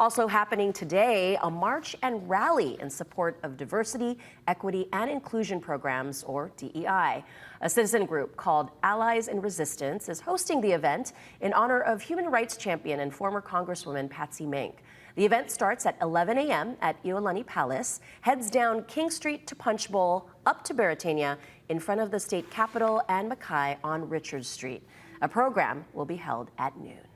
Also happening today, a march and rally in support of diversity, equity, and inclusion programs, or DEI. A citizen group called Allies in Resistance is hosting the event in honor of human rights champion and former Congresswoman Patsy Mink. The event starts at 11 a.m. at Iolani Palace, heads down King Street to Punch Bowl, up to Baratania, in front of the state capitol, and Mackay on Richard Street. A program will be held at noon.